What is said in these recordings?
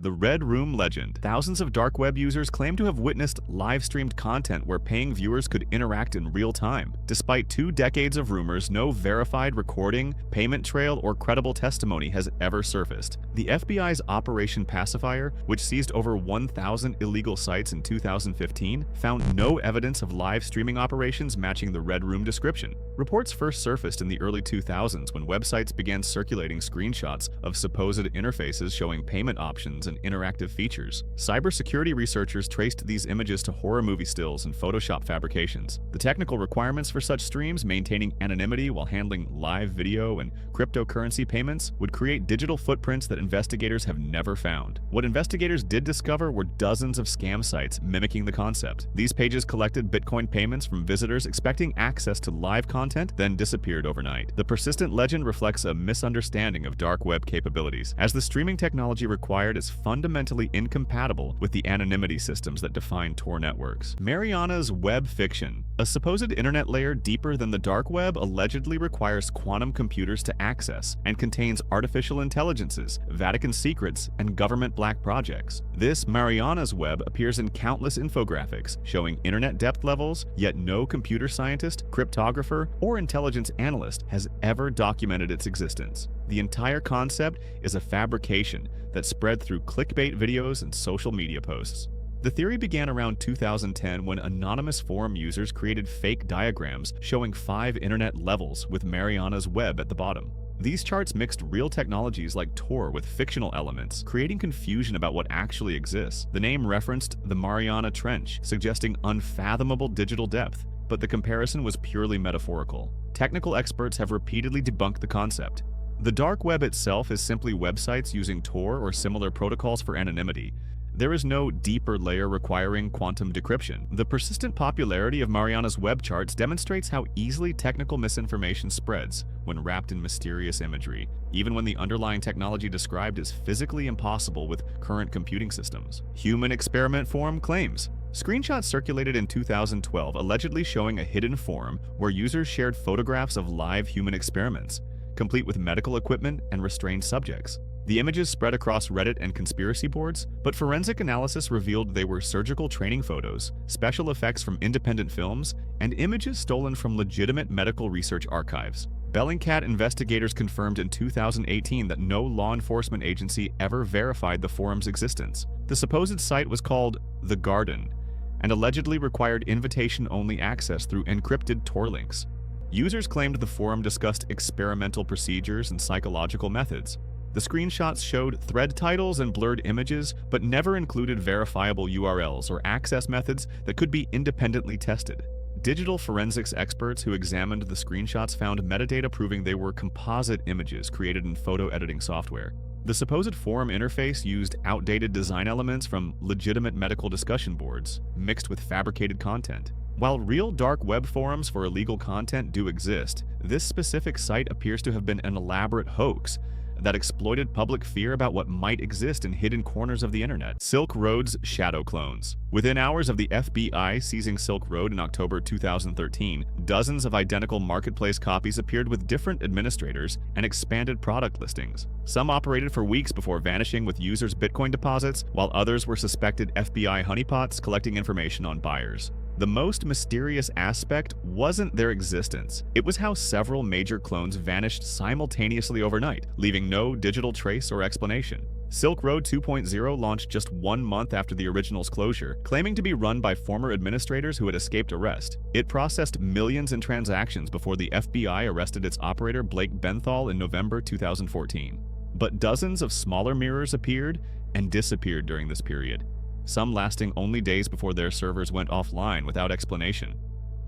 The Red Room Legend. Thousands of dark web users claim to have witnessed live-streamed content where paying viewers could interact in real time. Despite 2 decades of rumors, no verified recording, payment trail, or credible testimony has ever surfaced. The FBI's Operation Pacifier, which seized over 1,000 illegal sites in 2015, found no evidence of live streaming operations matching the Red Room description. Reports first surfaced in the early 2000s when websites began circulating screenshots of supposed interfaces showing payment options and interactive features. Cybersecurity researchers traced these images to horror movie stills and Photoshop fabrications. The technical requirements for such streams, maintaining anonymity while handling live video and cryptocurrency payments, would create digital footprints that investigators have never found. What investigators did discover were dozens of scam sites mimicking the concept. These pages collected Bitcoin payments from visitors expecting access to live content, then disappeared overnight. The persistent legend reflects a misunderstanding of dark web capabilities, as the streaming technology required is fundamentally incompatible with the anonymity systems that define Tor networks. Mariana's web fiction. A supposed internet layer deeper than the dark web allegedly requires quantum computers to access and contains artificial intelligences, Vatican secrets, and government black projects. This Mariana's web appears in countless infographics showing internet depth levels, yet no computer scientist, cryptographer, or intelligence analyst has ever documented its existence. The entire concept is a fabrication that spread through clickbait videos and social media posts. The theory began around 2010 when anonymous forum users created fake diagrams showing 5 internet levels with Mariana's web at the bottom. These charts mixed real technologies like Tor with fictional elements, creating confusion about what actually exists. The name referenced the Mariana Trench, suggesting unfathomable digital depth, but the comparison was purely metaphorical. Technical experts have repeatedly debunked the concept. The dark web itself is simply websites using Tor or similar protocols for anonymity. There is no deeper layer requiring quantum decryption. The persistent popularity of Mariana's web charts demonstrates how easily technical misinformation spreads when wrapped in mysterious imagery, even when the underlying technology described is physically impossible with current computing systems. Human experiment forum claims. Screenshots circulated in 2012 allegedly showing a hidden forum where users shared photographs of live human experiments, complete with medical equipment and restrained subjects. The images spread across Reddit and conspiracy boards, but forensic analysis revealed they were surgical training photos, special effects from independent films, and images stolen from legitimate medical research archives. Bellingcat investigators confirmed in 2018 that no law enforcement agency ever verified the forum's existence. The supposed site was called The Garden and allegedly required invitation-only access through encrypted Tor links. Users claimed the forum discussed experimental procedures and psychological methods. The screenshots showed thread titles and blurred images, but never included verifiable URLs or access methods that could be independently tested. Digital forensics experts who examined the screenshots found metadata proving they were composite images created in photo editing software. The supposed forum interface used outdated design elements from legitimate medical discussion boards, mixed with fabricated content. While real dark web forums for illegal content do exist, this specific site appears to have been an elaborate hoax that exploited public fear about what might exist in hidden corners of the internet. Silk Road's shadow clones. Within hours of the FBI seizing Silk Road in October 2013, dozens of identical marketplace copies appeared with different administrators and expanded product listings. Some operated for weeks before vanishing with users' Bitcoin deposits, while others were suspected FBI honeypots collecting information on buyers. The most mysterious aspect wasn't their existence. It was how several major clones vanished simultaneously overnight, leaving no digital trace or explanation. Silk Road 2.0 launched just 1 month after the original's closure, claiming to be run by former administrators who had escaped arrest. It processed millions in transactions before the FBI arrested its operator Blake Benthall in November 2014. But dozens of smaller mirrors appeared and disappeared during this period, some lasting only days before their servers went offline without explanation.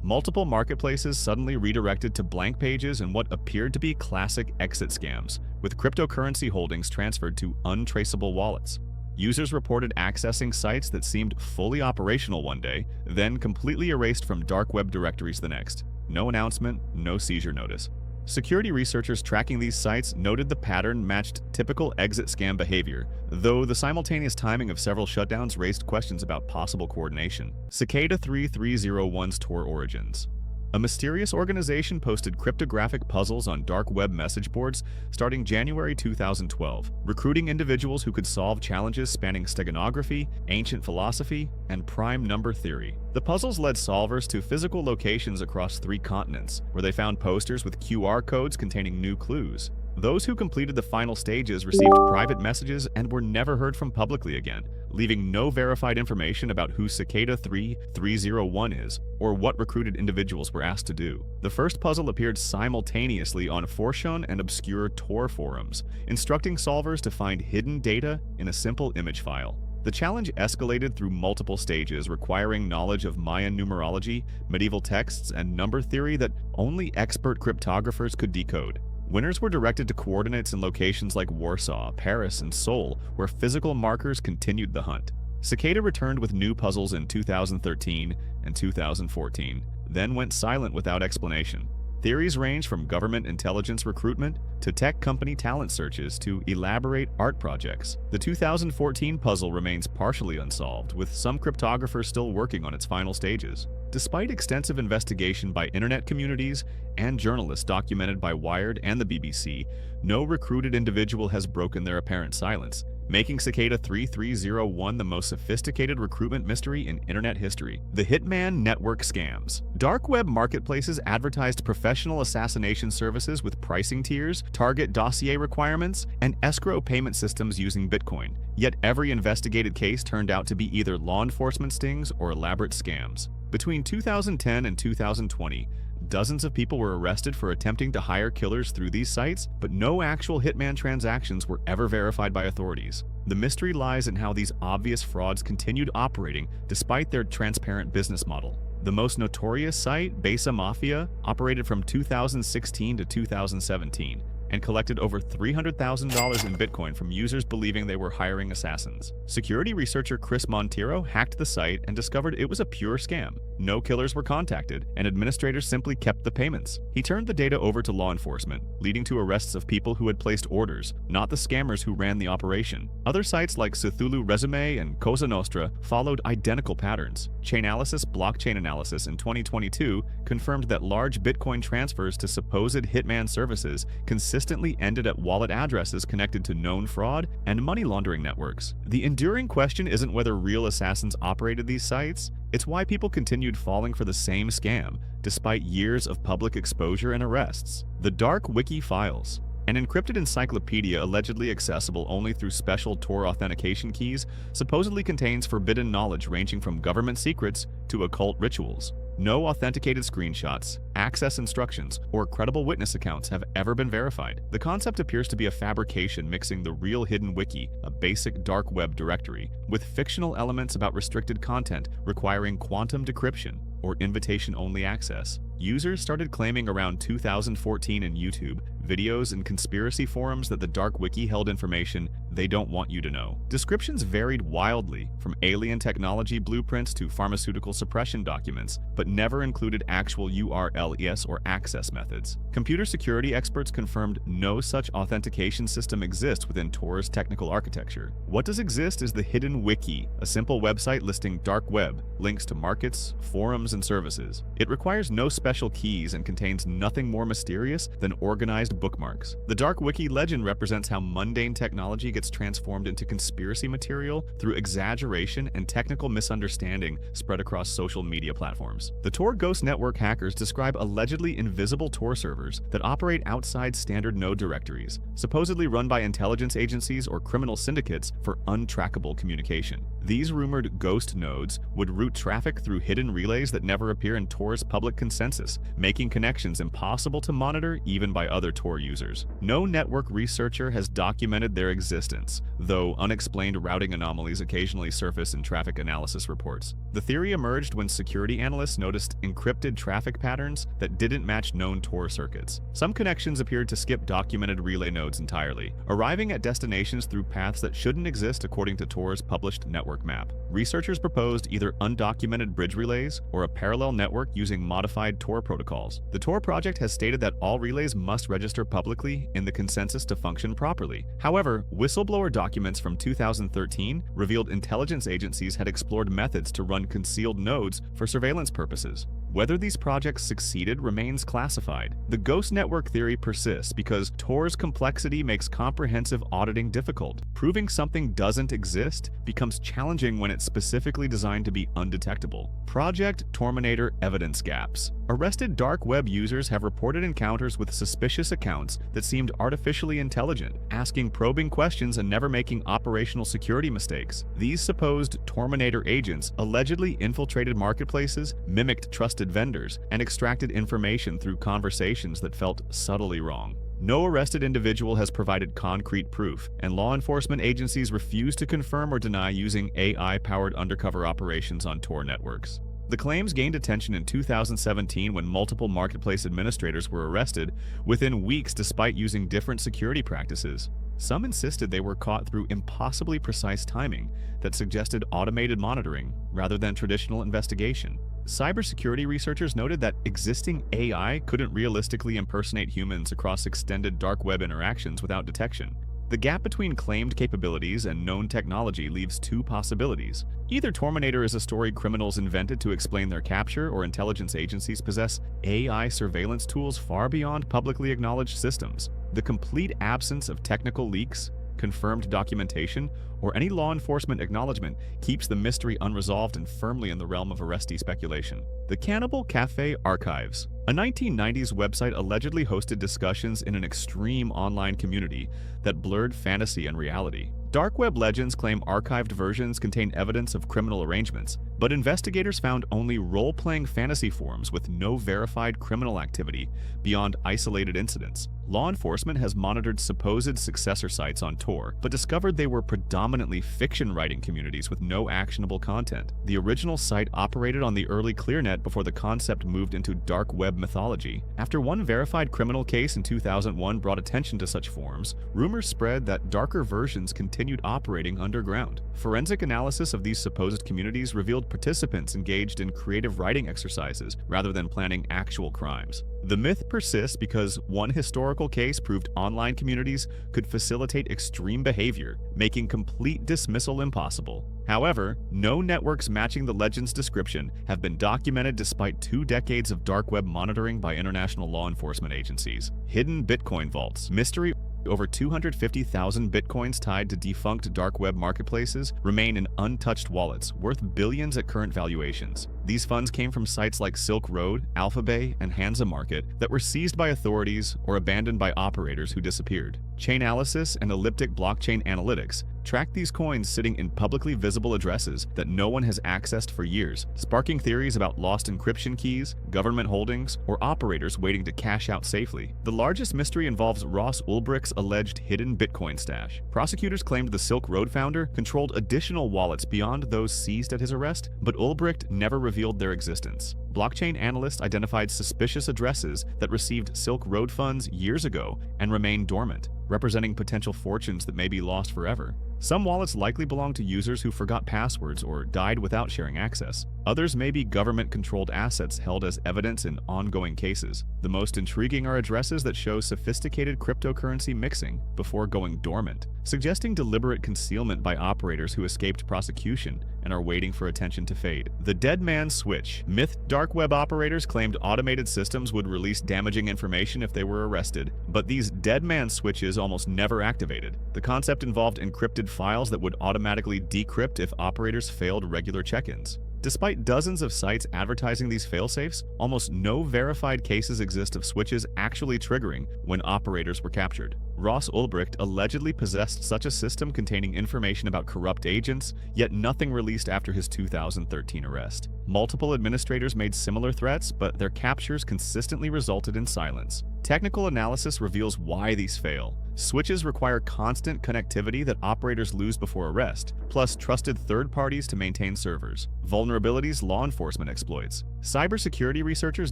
Multiple marketplaces suddenly redirected to blank pages and what appeared to be classic exit scams, with cryptocurrency holdings transferred to untraceable wallets. Users reported accessing sites that seemed fully operational one day, then completely erased from dark web directories the next. No announcement, no seizure notice. Security researchers tracking these sites noted the pattern matched typical exit scam behavior, though the simultaneous timing of several shutdowns raised questions about possible coordination. Cicada 3301's Tor origins. A mysterious organization posted cryptographic puzzles on dark web message boards starting January 2012, recruiting individuals who could solve challenges spanning steganography, ancient philosophy, and prime number theory. The puzzles led solvers to physical locations across 3 continents, where they found posters with QR codes containing new clues. Those who completed the final stages received private messages and were never heard from publicly again, leaving no verified information about who Cicada 3301 is or what recruited individuals were asked to do. The first puzzle appeared simultaneously on Fortune and obscure Tor forums, instructing solvers to find hidden data in a simple image file. The challenge escalated through multiple stages, requiring knowledge of Mayan numerology, medieval texts, and number theory that only expert cryptographers could decode. Winners were directed to coordinates in locations like Warsaw, Paris, and Seoul, where physical markers continued the hunt. Cicada returned with new puzzles in 2013 and 2014, then went silent without explanation. Theories range from government intelligence recruitment to tech company talent searches to elaborate art projects. The 2014 puzzle remains partially unsolved, with some cryptographers still working on its final stages. Despite extensive investigation by internet communities and journalists documented by Wired and the BBC, no recruited individual has broken their apparent silence, making Cicada 3301 the most sophisticated recruitment mystery in internet history. The Hitman Network scams. Dark web marketplaces advertised professional assassination services with pricing tiers, target dossier requirements, and escrow payment systems using Bitcoin. Yet every investigated case turned out to be either law enforcement stings or elaborate scams. Between 2010 and 2020, dozens of people were arrested for attempting to hire killers through these sites, but no actual hitman transactions were ever verified by authorities. The mystery lies in how these obvious frauds continued operating despite their transparent business model. The most notorious site, Besa Mafia, operated from 2016 to 2017 and collected over $300,000 in Bitcoin from users believing they were hiring assassins. Security researcher Chris Monteiro hacked the site and discovered it was a pure scam. No killers were contacted, and administrators simply kept the payments. He turned the data over to law enforcement, leading to arrests of people who had placed orders, not the scammers who ran the operation. Other sites like Cthulhu Resume and Cosa Nostra followed identical patterns. Chainalysis Blockchain Analysis in 2022 confirmed that large Bitcoin transfers to supposed hitman services consistently ended at wallet addresses connected to known fraud and money laundering networks. The enduring question isn't whether real assassins operated these sites, it's why people continued falling for the same scam, despite years of public exposure and arrests. The Dark Wiki Files. An encrypted encyclopedia allegedly accessible only through special Tor authentication keys supposedly contains forbidden knowledge ranging from government secrets to occult rituals. No authenticated screenshots, access instructions, or credible witness accounts have ever been verified. The concept appears to be a fabrication mixing the real hidden wiki, a basic dark web directory, with fictional elements about restricted content requiring quantum decryption or invitation-only access. Users started claiming around 2014 in YouTube, videos, and conspiracy forums that the Dark Wiki held information they don't want you to know. Descriptions varied wildly, from alien technology blueprints to pharmaceutical suppression documents, but never included actual URLs or access methods. Computer security experts confirmed no such authentication system exists within Tor's technical architecture. What does exist is the Hidden Wiki, a simple website listing dark web, links to markets, forums, and services. It requires no special keys and contains nothing more mysterious than organized bookmarks. The Dark Wiki legend represents how mundane technology gets transformed into conspiracy material through exaggeration and technical misunderstanding spread across social media platforms. The Tor Ghost Network hackers describe allegedly invisible Tor servers that operate outside standard node directories, supposedly run by intelligence agencies or criminal syndicates for untrackable communication. These rumored ghost nodes would route traffic through hidden relays that never appear in Tor's public consensus, making connections impossible to monitor even by other Tor users. No network researcher has documented their existence, though unexplained routing anomalies occasionally surface in traffic analysis reports. The theory emerged when security analysts noticed encrypted traffic patterns that didn't match known Tor circuits. Some connections appeared to skip documented relay nodes entirely, arriving at destinations through paths that shouldn't exist according to Tor's published network map. Researchers proposed either undocumented bridge relays or a parallel network using modified Tor protocols. The Tor project has stated that all relays must register publicly in the consensus to function properly. However, whistleblower documents from 2013 revealed intelligence agencies had explored methods to run concealed nodes for surveillance purposes. Whether these projects succeeded remains classified. The ghost network theory persists because Tor's complexity makes comprehensive auditing difficult. Proving something doesn't exist becomes challenging when it's specifically designed to be undetectable. Project Terminator evidence gaps. Arrested dark web users have reported encounters with suspicious accounts that seemed artificially intelligent, asking probing questions and never making operational security mistakes. These supposed Terminator agents allegedly infiltrated marketplaces, mimicked trusted vendors, and extracted information through conversations that felt subtly wrong. No arrested individual has provided concrete proof, and law enforcement agencies refuse to confirm or deny using AI-powered undercover operations on Tor networks. The claims gained attention in 2017 when multiple marketplace administrators were arrested within weeks despite using different security practices. Some insisted they were caught through impossibly precise timing that suggested automated monitoring rather than traditional investigation. Cybersecurity researchers noted that existing AI couldn't realistically impersonate humans across extended dark web interactions without detection. The gap between claimed capabilities and known technology leaves two possibilities. Either Terminator is a story criminals invented to explain their capture, or intelligence agencies possess AI surveillance tools far beyond publicly acknowledged systems. The complete absence of technical leaks, confirmed documentation, or any law enforcement acknowledgement keeps the mystery unresolved and firmly in the realm of arrestee speculation. The Cannibal Cafe archives. A 1990s website allegedly hosted discussions in an extreme online community that blurred fantasy and reality. Dark web legends claim archived versions contain evidence of criminal arrangements, but investigators found only role-playing fantasy forums with no verified criminal activity beyond isolated incidents. Law enforcement has monitored supposed successor sites on Tor, but discovered they were predominantly fiction-writing communities with no actionable content. The original site operated on the early ClearNet before the concept moved into dark web mythology. After one verified criminal case in 2001 brought attention to such forums, rumors spread that darker versions continued operating underground. Forensic analysis of these supposed communities revealed participants engaged in creative writing exercises rather than planning actual crimes. The myth persists because one historical case proved online communities could facilitate extreme behavior, making complete dismissal impossible. However, no networks matching the legend's description have been documented despite 2 decades of dark web monitoring by international law enforcement agencies. Hidden Bitcoin vaults. Mystery over 250,000 bitcoins tied to defunct dark web marketplaces remain in untouched wallets, worth billions at current valuations. These funds came from sites like Silk Road, Alphabay, and Hansa Market that were seized by authorities or abandoned by operators who disappeared. Chainalysis and Elliptic blockchain analytics track these coins sitting in publicly visible addresses that no one has accessed for years, sparking theories about lost encryption keys, government holdings, or operators waiting to cash out safely. The largest mystery involves Ross Ulbricht's alleged hidden Bitcoin stash. Prosecutors claimed the Silk Road founder controlled additional wallets beyond those seized at his arrest, but Ulbricht never revealed their existence. Blockchain analysts identified suspicious addresses that received Silk Road funds years ago and remain dormant, representing potential fortunes that may be lost forever. Some wallets likely belong to users who forgot passwords or died without sharing access. Others may be government-controlled assets held as evidence in ongoing cases. The most intriguing are addresses that show sophisticated cryptocurrency mixing before going dormant, suggesting deliberate concealment by operators who escaped prosecution and are waiting for attention to fade. The Dead Man Switch. Myth dark web operators claimed automated systems would release damaging information if they were arrested, but these dead man switches almost never activated. The concept involved encrypted files that would automatically decrypt if operators failed regular check-ins. Despite dozens of sites advertising these failsafes, almost no verified cases exist of switches actually triggering when operators were captured. Ross Ulbricht allegedly possessed such a system containing information about corrupt agents, yet nothing released after his 2013 arrest. Multiple administrators made similar threats, but their captures consistently resulted in silence. Technical analysis reveals why these fail. Switches require constant connectivity that operators lose before arrest, plus trusted third parties to maintain servers. Vulnerabilities law enforcement exploits. Cybersecurity researchers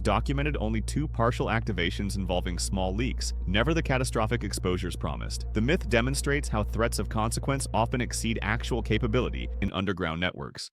documented only 2 partial activations involving small leaks, never the catastrophic exposures promised. The myth demonstrates how threats of consequence often exceed actual capability in underground networks.